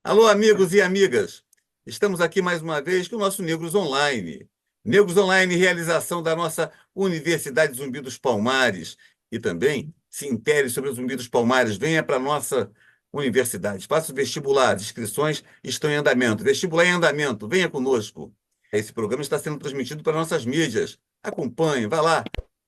Alô, amigos e amigas. Estamos aqui mais uma vez com o nosso Negros Online. Negros Online, realização da nossa Universidade Zumbi dos Palmares. E também, se intere sobre o Zumbi dos Palmares, venha para a nossa universidade. Faça o vestibular, as inscrições estão em andamento. Vestibular em andamento, venha conosco. Esse programa está sendo transmitido para nossas mídias. Acompanhe, vá lá,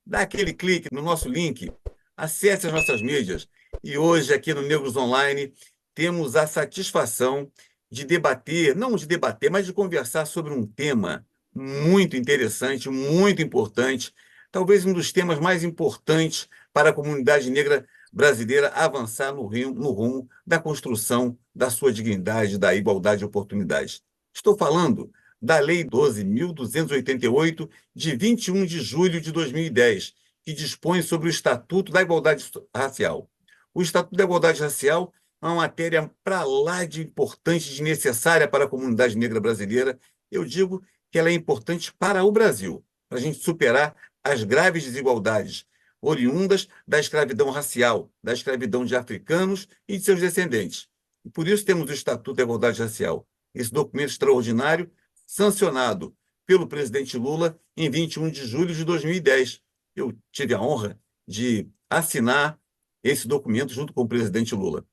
dá aquele clique no nosso link, acesse as nossas mídias. E hoje, aqui no Negros Online, temos a satisfação de debater, não de debater, mas de conversar sobre um tema muito interessante, muito importante, talvez um dos temas mais importantes para a comunidade negra brasileira avançar no rumo da construção da sua dignidade, da igualdade de oportunidades. Estou falando da Lei 12.288, de 21 de julho de 2010, que dispõe sobre o Estatuto da Igualdade Racial. O Estatuto da Igualdade Racial é uma matéria para lá de importante, de necessária para a comunidade negra brasileira. Eu digo que ela é importante para o Brasil, para a gente superar as graves desigualdades oriundas da escravidão racial, da escravidão de africanos e de seus descendentes. E por isso temos o Estatuto da Igualdade Racial, esse documento extraordinário sancionado pelo presidente Lula em 21 de julho de 2010. Eu tive a honra de assinar esse documento junto com o presidente Lula.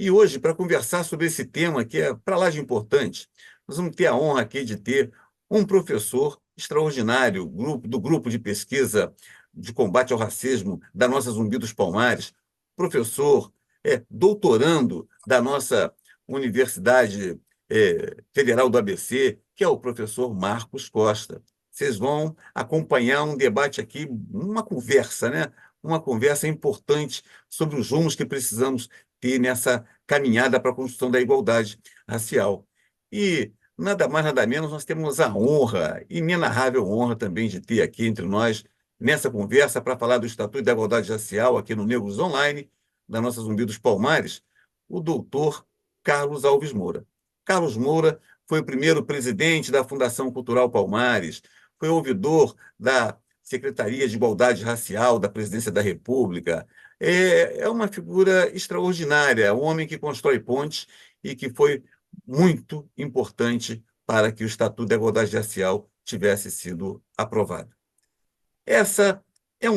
E hoje, para conversar sobre esse tema que é para lá de importante, nós vamos ter a honra aqui de ter um professor extraordinário do grupo de pesquisa de combate ao racismo da nossa Zumbi dos Palmares, professor, doutorando da nossa Universidade Federal do ABC, que é o professor Marcos Costa. Vocês vão acompanhar um debate aqui, uma conversa, né? Uma conversa importante sobre os rumos que precisamos ter nessa caminhada para a construção da igualdade racial. E nada mais, nada menos, nós temos a honra, inenarrável honra também de ter aqui entre nós, nessa conversa, para falar do Estatuto da Igualdade Racial, aqui no Negros Online, da nossa Zumbi dos Palmares, o doutor Carlos Alves Moura. Carlos Moura foi o primeiro presidente da Fundação Cultural Palmares, foi ouvidor da Secretaria de Igualdade Racial da Presidência da República. É uma figura extraordinária, um homem que constrói pontes e que foi muito importante para que o Estatuto da Igualdade Racial tivesse sido aprovado. Essa é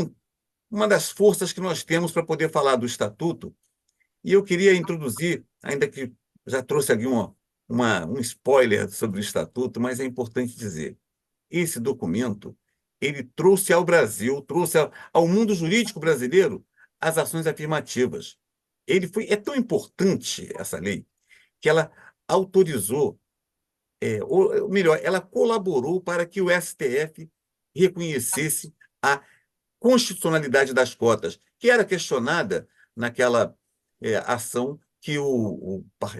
uma das forças que nós temos para poder falar do Estatuto, e eu queria introduzir, ainda que já trouxe aqui um spoiler sobre o Estatuto, mas é importante dizer, esse documento ele trouxe ao Brasil, trouxe ao mundo jurídico brasileiro as ações afirmativas. É tão importante essa lei que ela autorizou, ou melhor, ela colaborou para que o STF reconhecesse a constitucionalidade das cotas, que era questionada naquela ação que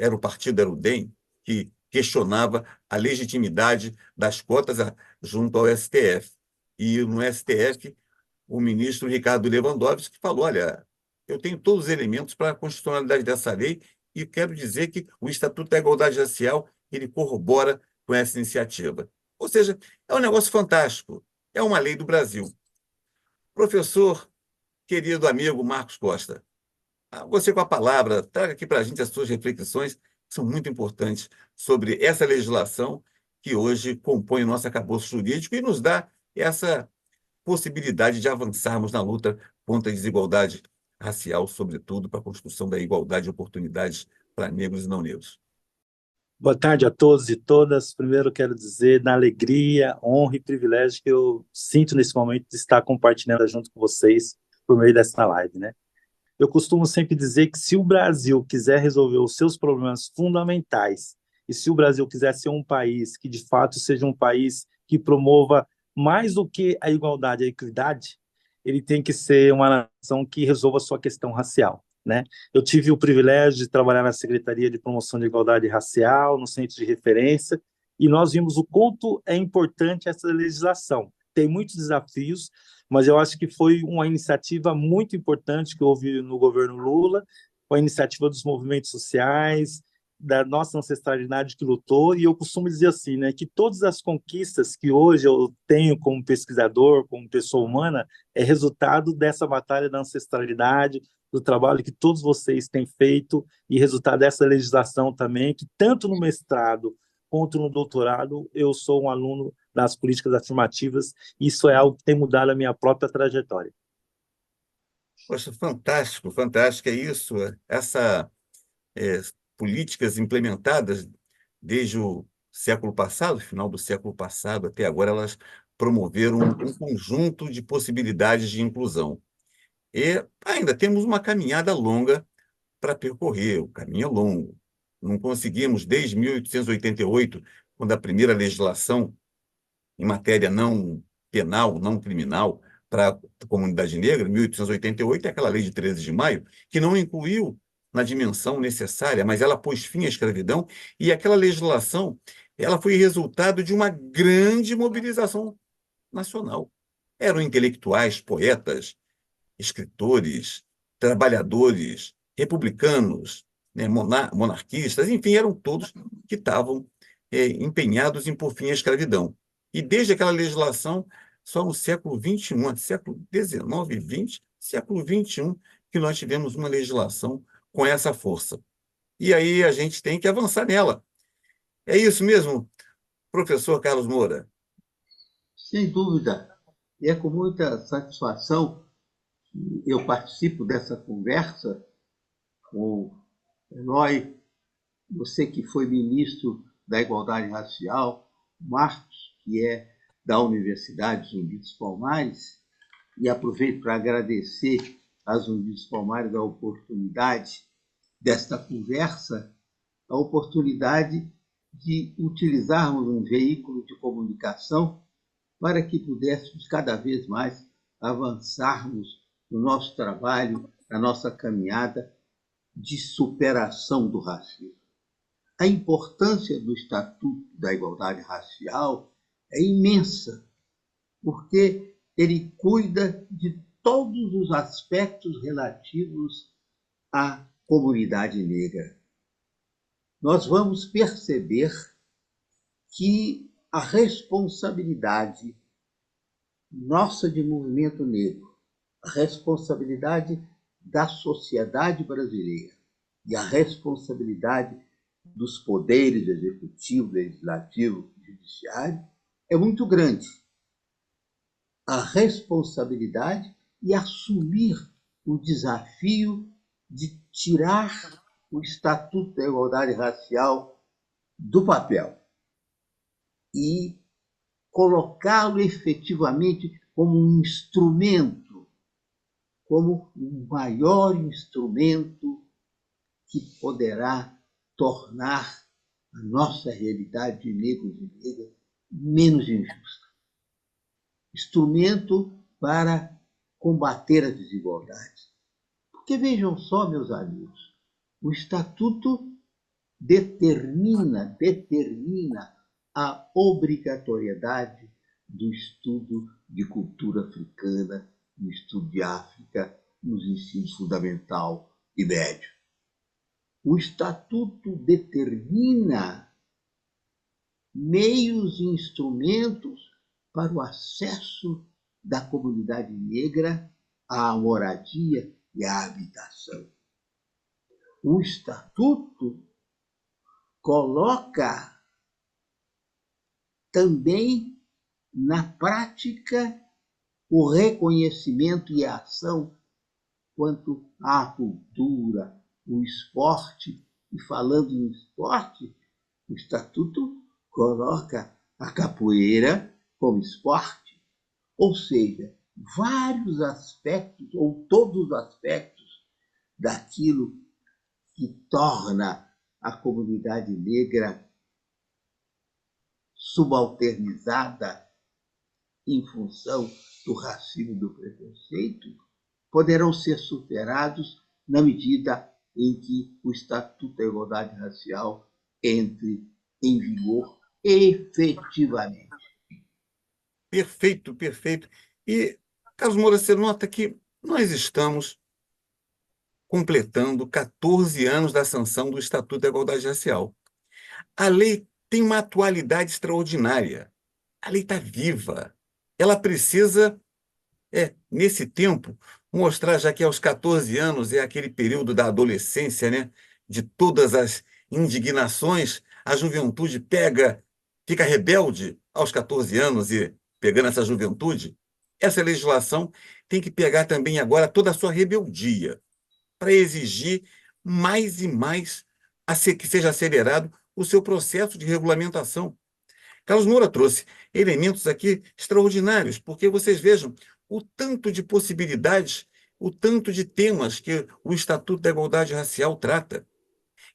era o partido, era o DEM, que questionava a legitimidade das cotas junto ao STF. E no STF, o ministro Ricardo Lewandowski falou, olha, eu tenho todos os elementos para a constitucionalidade dessa lei e quero dizer que o Estatuto da Igualdade Racial ele corrobora com essa iniciativa. Ou seja, é um negócio fantástico, é uma lei do Brasil. Professor, querido amigo Marcos Costa, você com a palavra, traga aqui para a gente as suas reflexões, que são muito importantes, sobre essa legislação que hoje compõe o nosso arcabouço jurídico e nos dá essa possibilidade de avançarmos na luta contra a desigualdade racial, sobretudo para a construção da igualdade de oportunidades para negros e não negros. Boa tarde a todos e todas. Primeiro quero dizer da alegria, honra e privilégio que eu sinto nesse momento de estar compartilhando junto com vocês por meio dessa live, né? Eu costumo sempre dizer que se o Brasil quiser resolver os seus problemas fundamentais e se o Brasil quiser ser um país que de fato seja um país que promova mais do que a igualdade e a equidade, ele tem que ser uma nação que resolva a sua questão racial, né? Eu tive o privilégio de trabalhar na Secretaria de Promoção de Igualdade Racial, no Centro de Referência, e nós vimos o quanto é importante essa legislação. Tem muitos desafios, mas eu acho que foi uma iniciativa muito importante que houve no governo Lula, com a iniciativa dos movimentos sociais, da nossa ancestralidade que lutou, e eu costumo dizer assim, né, que todas as conquistas que hoje eu tenho como pesquisador, como pessoa humana, é resultado dessa batalha da ancestralidade, do trabalho que todos vocês têm feito e resultado dessa legislação também, que tanto no mestrado quanto no doutorado eu sou um aluno das políticas afirmativas, e isso é algo que tem mudado a minha própria trajetória. Poxa, fantástico, fantástico, é isso. Essa é, políticas implementadas desde o século passado, final do século passado até agora, elas promoveram um conjunto de possibilidades de inclusão. E ainda temos uma caminhada longa para percorrer, o caminho é longo. Não conseguimos, desde 1888, quando a primeira legislação em matéria não penal, não criminal, para a comunidade negra, 1888, é aquela lei de 13 de maio, que não incluiu na dimensão necessária, mas ela pôs fim à escravidão, e aquela legislação ela foi resultado de uma grande mobilização nacional. Eram intelectuais, poetas, escritores, trabalhadores, republicanos, né, monarquistas, enfim, eram todos que estavam empenhados em pôr fim à escravidão. E desde aquela legislação, só no século XXI, século XIX e XX, século XXI, que nós tivemos uma legislação com essa força. E aí a gente tem que avançar nela. É isso mesmo, professor Carlos Moura? Sem dúvida. E é com muita satisfação que eu participo dessa conversa com o Eloy, você que foi ministro da Igualdade Racial, Marcos, que é da Universidade Zumbi dos Palmares, e aproveito para agradecer a Zumbi dos Palmares a oportunidade desta conversa, a oportunidade de utilizarmos um veículo de comunicação para que pudéssemos cada vez mais avançarmos no nosso trabalho, na nossa caminhada de superação do racismo. A importância do Estatuto da Igualdade Racial é imensa, porque ele cuida de todos os aspectos relativos à comunidade negra. Nós vamos perceber que a responsabilidade nossa de movimento negro, a responsabilidade da sociedade brasileira e a responsabilidade dos poderes executivo, legislativo e judiciário é muito grande. A responsabilidade e assumir o desafio de tirar o Estatuto da Igualdade Racial do papel e colocá-lo efetivamente como um instrumento, como o maior instrumento que poderá tornar a nossa realidade de negros e negras menos injusta. Instrumento para combater as desigualdades. Porque vejam só, meus amigos, o Estatuto determina a obrigatoriedade do estudo de cultura africana, do estudo de África, nos ensinos fundamental e médio. O Estatuto determina meios e instrumentos para o acesso da comunidade negra à moradia e à habitação. O Estatuto coloca também na prática o reconhecimento e a ação quanto à cultura, o esporte. E falando em esporte, o Estatuto coloca a capoeira como esporte, ou seja, vários aspectos, ou todos os aspectos daquilo que torna a comunidade negra subalternizada em função do racismo e do preconceito, poderão ser superados na medida em que o Estatuto da Igualdade Racial entre em vigor efetivamente. Perfeito, perfeito. E, Carlos Moura, você nota que nós estamos completando 14 anos da sanção do Estatuto da Igualdade Racial. A lei tem uma atualidade extraordinária. A lei está viva. Ela precisa nesse tempo, mostrar já que aos 14 anos é aquele período da adolescência, né? De todas as indignações, a juventude fica rebelde aos 14 anos e pegando essa juventude, essa legislação tem que pegar também agora toda a sua rebeldia para exigir mais e mais que seja acelerado o seu processo de regulamentação. Carlos Moura trouxe elementos aqui extraordinários, porque vocês vejam o tanto de possibilidades, o tanto de temas que o Estatuto da Igualdade Racial trata.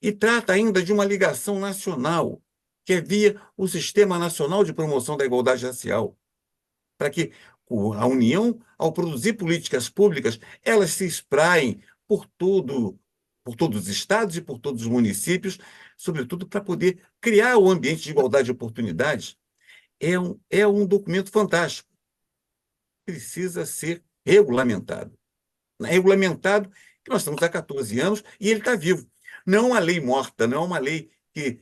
E trata ainda de uma ligação nacional, que é via o Sistema Nacional de Promoção da Igualdade Racial, para que a União, ao produzir políticas públicas, elas se espraiem por todos os estados e por todos os municípios, sobretudo para poder criar o ambiente de igualdade de oportunidades. É um documento fantástico. Precisa ser regulamentado. Regulamentado, que nós estamos há 14 anos e ele está vivo. Não é uma lei morta, não é uma lei que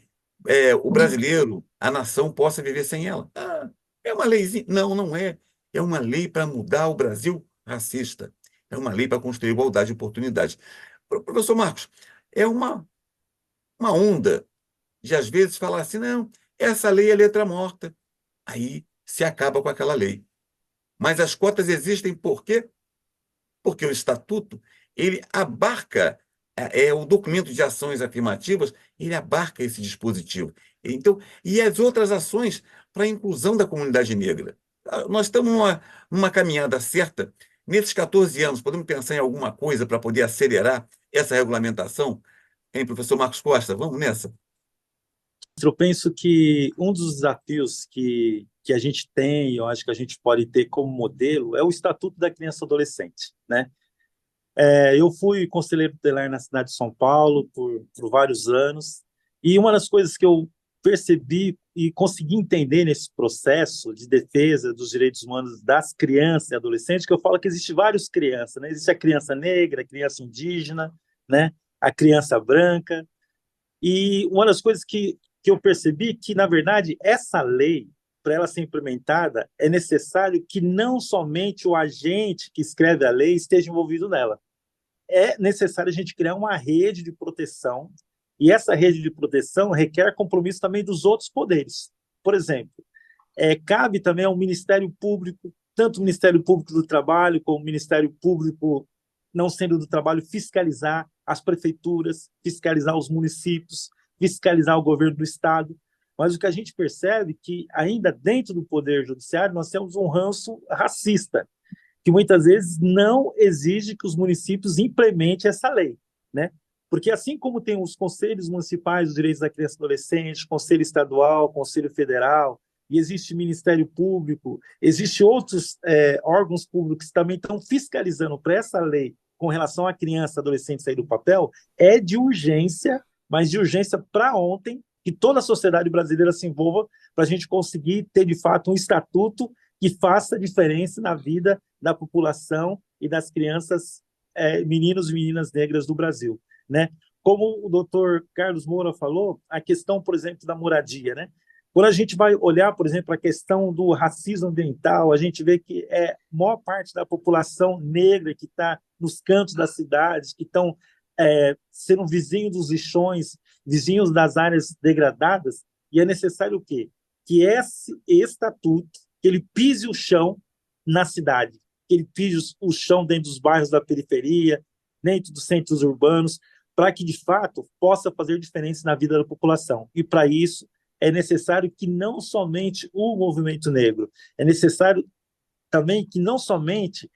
o brasileiro, a nação, possa viver sem ela. É uma leizinha. Não, não é. É uma lei para mudar o Brasil racista. É uma lei para construir igualdade de oportunidades. Professor Marcos, é uma onda de, às vezes, falar assim, não, essa lei é letra morta. Aí se acaba com aquela lei. Mas as cotas existem por quê? Porque o Estatuto, ele abarca, o documento de ações afirmativas, ele abarca esse dispositivo. Então, e as outras ações para a inclusão da comunidade negra. Nós estamos numa caminhada certa. Nesses 14 anos, podemos pensar em alguma coisa para poder acelerar essa regulamentação? Hein, professor Marcos Costa? Vamos nessa? Eu penso que um dos desafios que a gente tem, eu acho que a gente pode ter como modelo, é o Estatuto da Criança e Adolescente, né? Eu fui conselheiro tutelar na cidade de São Paulo por vários anos, e uma das coisas que eu percebi e consegui entender nesse processo de defesa dos direitos humanos das crianças e adolescentes, que eu falo que existe várias crianças, né? Existe a criança negra, a criança indígena, né? A criança branca, e uma das coisas que eu percebi que, na verdade, essa lei, para ela ser implementada, é necessário que não somente o agente que escreve a lei esteja envolvido nela. É necessário a gente criar uma rede de proteção, e essa rede de proteção requer compromisso também dos outros poderes. Por exemplo, cabe também ao Ministério Público, tanto o Ministério Público do Trabalho como o Ministério Público não sendo do Trabalho, fiscalizar as prefeituras, fiscalizar os municípios, fiscalizar o governo do Estado. Mas o que a gente percebe é que, ainda dentro do Poder Judiciário, nós temos um ranço racista, que muitas vezes não exige que os municípios implementem essa lei, né? Porque assim como tem os conselhos municipais dos direitos da criança e adolescente, conselho estadual, conselho federal, e existe Ministério Público, existem outros órgãos públicos que também estão fiscalizando para essa lei com relação à criança e adolescente sair do papel, é de urgência, mas de urgência para ontem, que toda a sociedade brasileira se envolva para a gente conseguir ter, de fato, um estatuto que faça diferença na vida da população e das crianças, meninos e meninas negras do Brasil, né? Como o doutor Carlos Moura falou, a questão, por exemplo, da moradia, né? Quando a gente vai olhar, por exemplo, a questão do racismo ambiental, a gente vê que a maior parte da população negra que está nos cantos das cidades, que estão sendo vizinhos dos lixões, vizinhos das áreas degradadas, e é necessário o quê? Que esse estatuto, que ele pise o chão na cidade, que ele pise o chão dentro dos bairros da periferia, dentro dos centros urbanos, para que, de fato, possa fazer diferença na vida da população. E, para isso, é necessário que não somente o movimento negro, é necessário também que não somente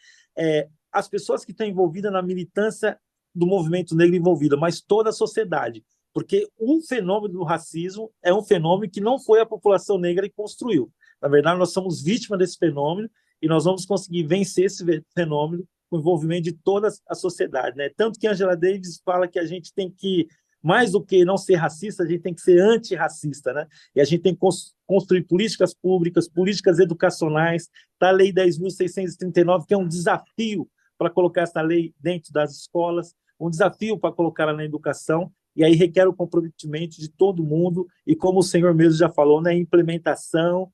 as pessoas que estão envolvidas na militância do movimento negro envolvida, mas toda a sociedade, porque o fenômeno do racismo é um fenômeno que não foi a população negra que construiu. Na verdade, nós somos vítimas desse fenômeno e nós vamos conseguir vencer esse fenômeno com o envolvimento de toda a sociedade, né? Tanto que Angela Davis fala que a gente tem que, mais do que não ser racista, a gente tem que ser antirracista, né? E a gente tem que construir políticas públicas, políticas educacionais, tá? A Lei 10.639, que é um desafio para colocar essa lei dentro das escolas, um desafio para colocá-la na educação, e aí requer o comprometimento de todo mundo, e como o senhor mesmo já falou, né, implementação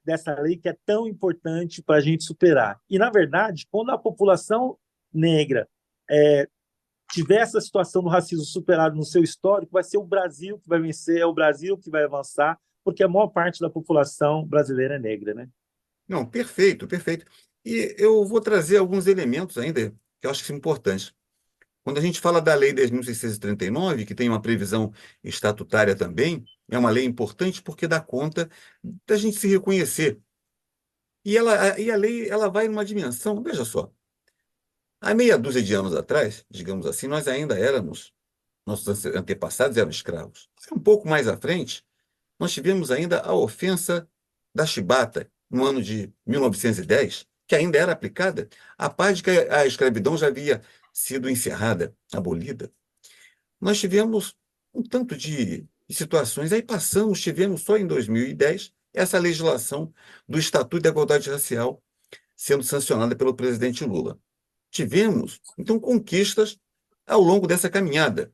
dessa lei que é tão importante para a gente superar. E, na verdade, quando a população negra é, tiver essa situação do racismo superado no seu histórico, vai ser o Brasil que vai vencer, é o Brasil que vai avançar, porque a maior parte da população brasileira é negra, né? Não, perfeito, perfeito. E eu vou trazer alguns elementos ainda que eu acho que são importantes. Quando a gente fala da Lei 10.639, que tem uma previsão estatutária também, é uma lei importante porque dá conta da gente se reconhecer. E a lei ela vai numa dimensão, veja só, há meia dúzia de anos atrás, digamos assim, nós ainda éramos, nossos antepassados eram escravos. Um pouco mais à frente, nós tivemos ainda a ofensa da chibata, no ano de 1910, que ainda era aplicada, a par de que a escravidão já havia sido encerrada, abolida. Nós tivemos um tanto de situações, aí passamos, tivemos só em 2010 essa legislação do Estatuto da Igualdade Racial sendo sancionada pelo presidente Lula. Tivemos, então, conquistas ao longo dessa caminhada.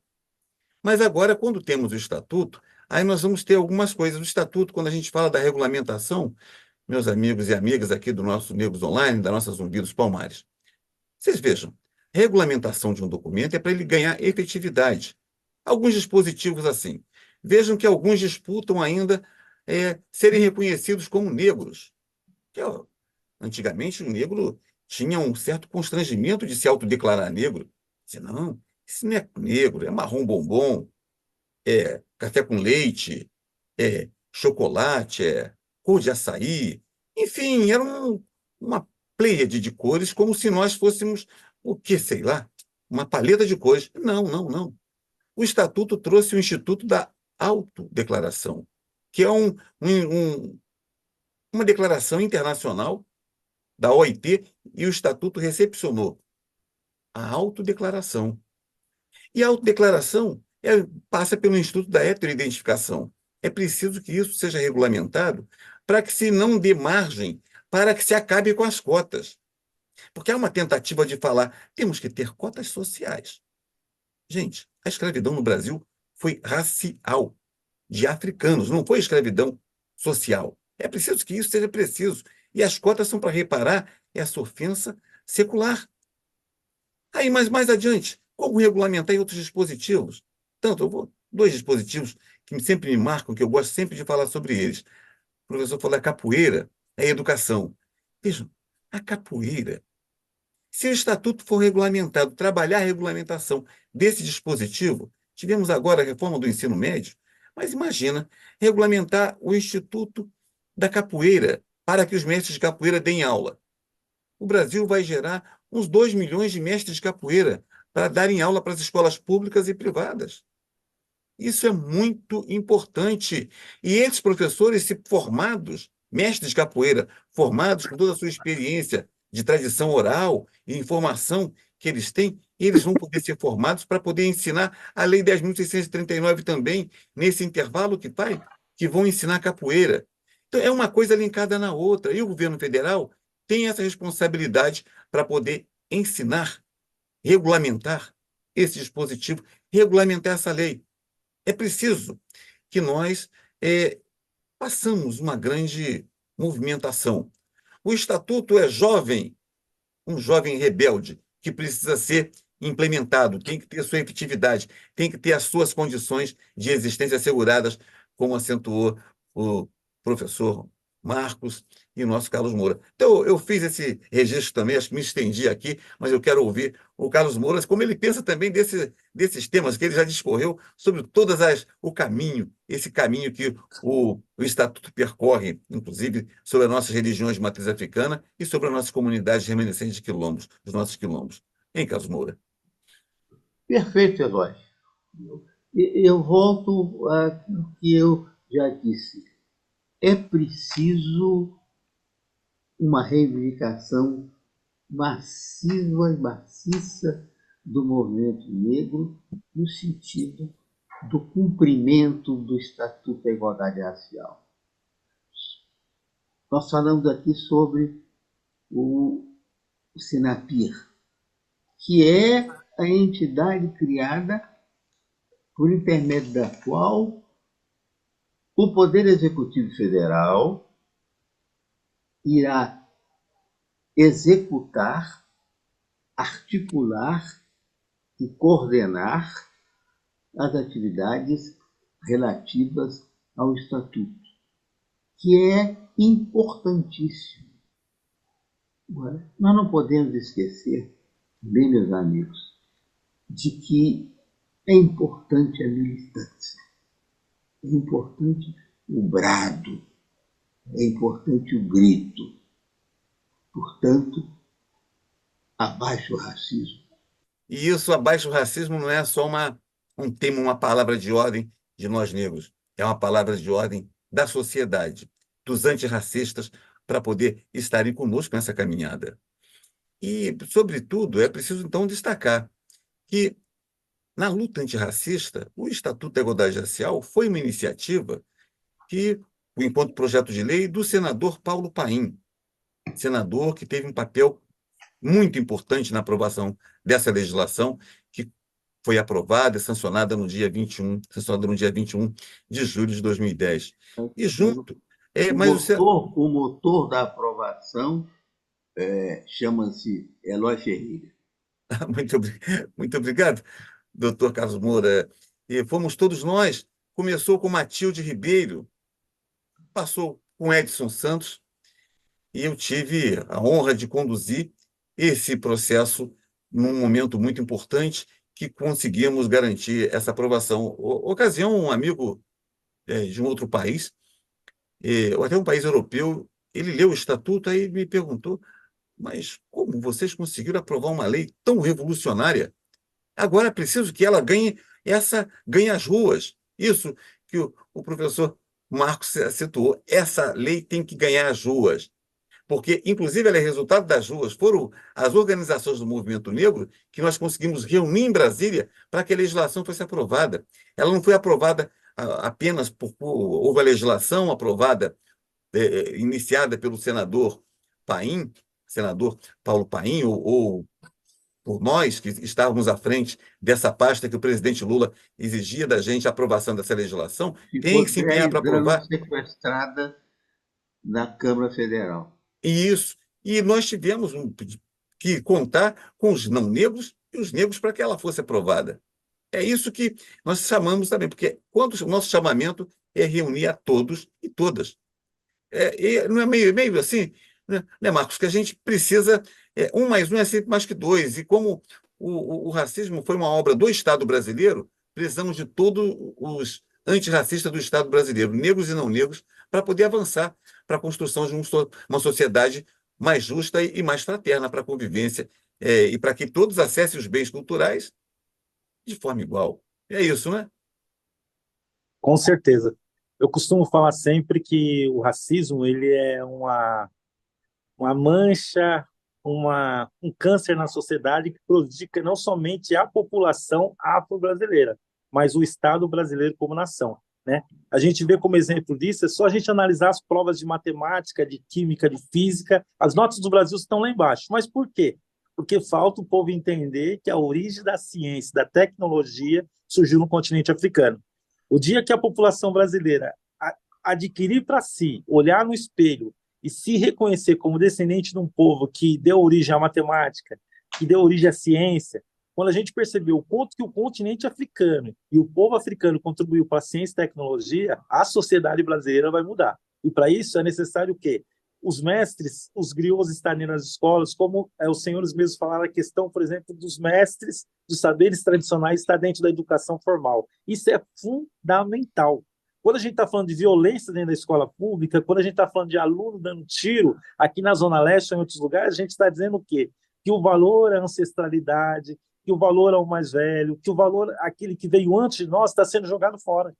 Mas agora, quando temos o Estatuto, aí nós vamos ter algumas coisas. O Estatuto, quando a gente fala da regulamentação, meus amigos e amigas aqui do nosso Negros Online, da nossa Zumbi dos Palmares, vocês vejam, regulamentação de um documento é para ele ganhar efetividade. Alguns dispositivos assim. Vejam que alguns disputam ainda serem reconhecidos como negros. Que, ó, antigamente, o negro tinha um certo constrangimento de se autodeclarar negro. Dizia, não, isso não é negro, é marrom bombom, é café com leite, é chocolate, é cor de açaí. Enfim, era uma pleiade de cores, como se nós fôssemos, o que, sei lá, uma paleta de cores. Não, não, não. O Estatuto trouxe o Instituto da Autodeclaração, que é uma declaração internacional da OIT, e o Estatuto recepcionou a autodeclaração. E a autodeclaração passa pelo Instituto da Heteroidentificação. É preciso que isso seja regulamentado para que se não dê margem para que se acabe com as cotas. Porque há uma tentativa de falar, temos que ter cotas sociais. Gente, a escravidão no Brasil foi racial, de africanos, não foi escravidão social. É preciso que isso seja preciso. E as cotas são para reparar essa ofensa secular. Aí, mas mais adiante, como regulamentar em outros dispositivos? Tanto, dois dispositivos que sempre me marcam, que eu gosto sempre de falar sobre eles. O professor falou da capoeira, a educação. Vejam, a capoeira, se o estatuto for regulamentado, trabalhar a regulamentação desse dispositivo, tivemos agora a reforma do ensino médio, mas imagina regulamentar o Instituto da Capoeira para que os mestres de capoeira deem aula. O Brasil vai gerar uns 2 milhões de mestres de capoeira para darem aula para as escolas públicas e privadas. Isso é muito importante. E esses professores, se formados, mestres de capoeira, formados com toda a sua experiência de tradição oral e informação que eles têm, eles vão poder ser formados para poder ensinar a Lei 10.639 também, nesse intervalo que vão ensinar capoeira. Então, é uma coisa linkada na outra. E o governo federal tem essa responsabilidade para poder ensinar, regulamentar esse dispositivo, regulamentar essa lei. É preciso que nós façamos uma grande movimentação. O estatuto é jovem, um jovem rebelde, que precisa ser implementado, tem que ter sua efetividade, tem que ter as suas condições de existência asseguradas, como acentuou o professor Marcos e o nosso Carlos Moura. Então, eu fiz esse registro também, acho que me estendi aqui, mas eu quero ouvir o Carlos Moura, como ele pensa também desses temas, que ele já discorreu sobre o caminho, esse caminho que o Estatuto percorre, inclusive sobre as nossas religiões de matriz africana e sobre as nossas comunidades remanescentes de quilombos, os nossos quilombos. Hein, Carlos Moura? Perfeito, Eloy. Eu volto àquilo que eu já disse. É preciso uma reivindicação massiva e maciça do movimento negro no sentido do cumprimento do Estatuto da Igualdade Racial. Nós falamos aqui sobre o Sinapir, que é a entidade criada por intermédio da qual o Poder Executivo Federal irá executar, articular e coordenar as atividades relativas ao Estatuto, que é importantíssimo. Agora, nós não podemos esquecer, bem, meus amigos, de que é importante a militância, é importante o brado, é importante o grito. Portanto, abaixo o racismo. E isso, abaixo o racismo, não é só um tema, uma palavra de ordem de nós negros. É uma palavra de ordem da sociedade, dos antirracistas, para poder estarem conosco nessa caminhada. E, sobretudo, é preciso, então, destacar que, na luta antirracista, o Estatuto da Igualdade Racial foi uma iniciativa enquanto projeto de lei, do senador Paulo Paim, senador que teve um papel muito importante na aprovação dessa legislação, que foi aprovada e sancionada no dia 21 de julho de 2010. E junto... O motor da aprovação chama-se Eloy Ferreira. Muito obrigado, doutor Carlos Moura. E fomos todos nós. Começou com Matilde Ribeiro, passou com Edson Santos, e eu tive a honra de conduzir esse processo num momento muito importante que conseguimos garantir essa aprovação. Ocasião, um amigo de um outro país, ou até um país europeu, ele leu o estatuto e me perguntou: mas como vocês conseguiram aprovar uma lei tão revolucionária? Agora é preciso que ela ganhe as ruas. Isso que o professor Marcos citou, essa lei tem que ganhar as ruas, porque, inclusive, ela é resultado das ruas. Foram as organizações do movimento negro que nós conseguimos reunir em Brasília para que a legislação fosse aprovada. Ela não foi aprovada apenas houve a legislação aprovada, iniciada pelo senador Paim, senador Paulo Paim, ou por nós que estávamos à frente dessa pasta que o presidente Lula exigia da gente a aprovação dessa legislação, tem Ficou que se empenhar 10 para aprovar. anos sequestrada na Câmara Federal. Isso. E nós tivemos que contar com os não negros e os negros para que ela fosse aprovada. É isso que nós chamamos também, porque quando o nosso chamamento é reunir a todos e todas. E não é meio assim, né, Marcos, que a gente precisa, um mais um é sempre mais que dois, e como o racismo foi uma obra do Estado brasileiro, precisamos de todos os antirracistas do Estado brasileiro, negros e não negros, para poder avançar para a construção de uma sociedade mais justa e mais fraterna para a convivência, e para que todos acessem os bens culturais de forma igual. É isso, né? Com certeza. Eu costumo falar sempre que o racismo ele é uma mancha, um câncer na sociedade que prejudica não somente a população afro-brasileira, mas o Estado brasileiro como nação, né? A gente vê como exemplo disso, é só a gente analisar as provas de matemática, de química, de física, as notas do Brasil estão lá embaixo. Mas por quê? Porque falta o povo entender que a origem da ciência, da tecnologia, surgiu no continente africano. O dia que a população brasileira adquirir para si, olhar no espelho e se reconhecer como descendente de um povo que deu origem à matemática, que deu origem à ciência, quando a gente percebeu o quanto que o continente africano e o povo africano contribuiu para a ciência e tecnologia, a sociedade brasileira vai mudar. E para isso é necessário o quê? Os mestres, os griots estarem nas escolas, como os senhores mesmos falaram, a questão, por exemplo, dos mestres, dos saberes tradicionais, está dentro da educação formal. Isso é fundamental. Quando a gente está falando de violência dentro da escola pública, quando a gente está falando de aluno dando tiro, aqui na Zona Leste ou em outros lugares, a gente está dizendo o quê? Que o valor é a ancestralidade, que o valor é o mais velho, que o valor, aquele que veio antes de nós, está sendo jogado fora.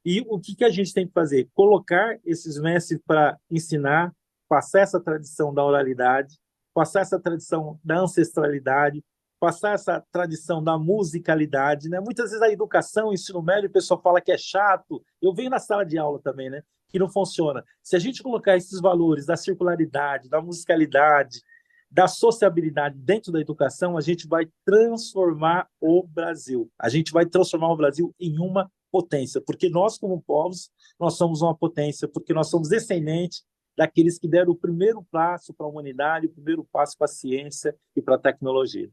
E o que a gente tem que fazer? Colocar esses mestres para ensinar, passar essa tradição da oralidade, passar essa tradição da ancestralidade, passar essa tradição da musicalidade, né? Muitas vezes a educação, o ensino médio, o pessoal fala que é chato. Eu venho na sala de aula também, né? Que não funciona. Se a gente colocar esses valores da circularidade, da musicalidade, da sociabilidade dentro da educação, a gente vai transformar o Brasil. A gente vai transformar o Brasil em uma potência, porque nós, como povos, nós somos uma potência, porque nós somos descendentes daqueles que deram o primeiro passo para a humanidade, o primeiro passo para a ciência e para a tecnologia.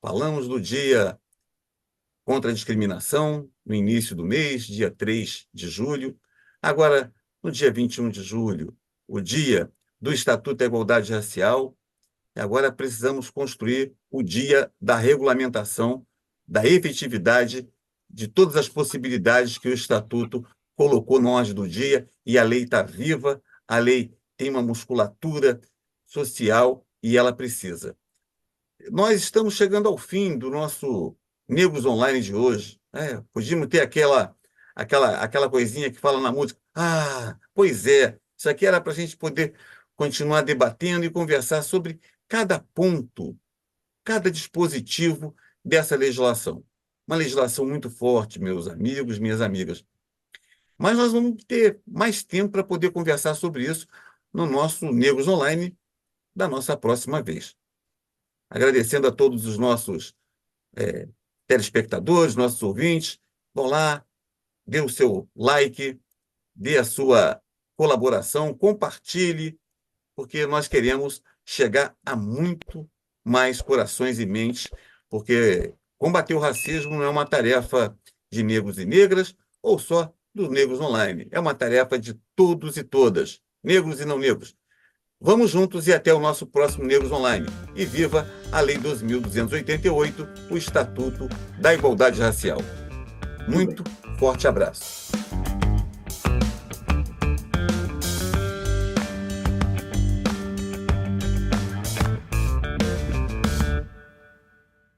Falamos do Dia contra a Discriminação no início do mês, dia 3 de julho. Agora, no dia 21 de julho, o Dia do Estatuto da Igualdade Racial. E agora precisamos construir o Dia da regulamentação, da efetividade de todas as possibilidades que o Estatuto colocou na ordem do dia, e a lei está viva, a lei tem uma musculatura social e ela precisa. Nós estamos chegando ao fim do nosso Negros Online de hoje. Podíamos ter aquela coisinha que fala na música. Pois é, isso aqui era para a gente poder continuar debatendo e conversar sobre cada ponto, cada dispositivo dessa legislação. Uma legislação muito forte, meus amigos, minhas amigas. Mas nós vamos ter mais tempo para poder conversar sobre isso no nosso Negros Online da nossa próxima vez. Agradecendo a todos os nossos telespectadores, nossos ouvintes. Vão lá, dê o seu like, dê a sua colaboração, compartilhe, porque nós queremos chegar a muito mais corações e mentes, porque combater o racismo não é uma tarefa de negros e negras, ou só dos Negros Online. É uma tarefa de todos e todas, negros e não negros. Vamos juntos e até o nosso próximo Negros Online. E viva a Lei 12.288, o Estatuto da Igualdade Racial. Muito forte abraço.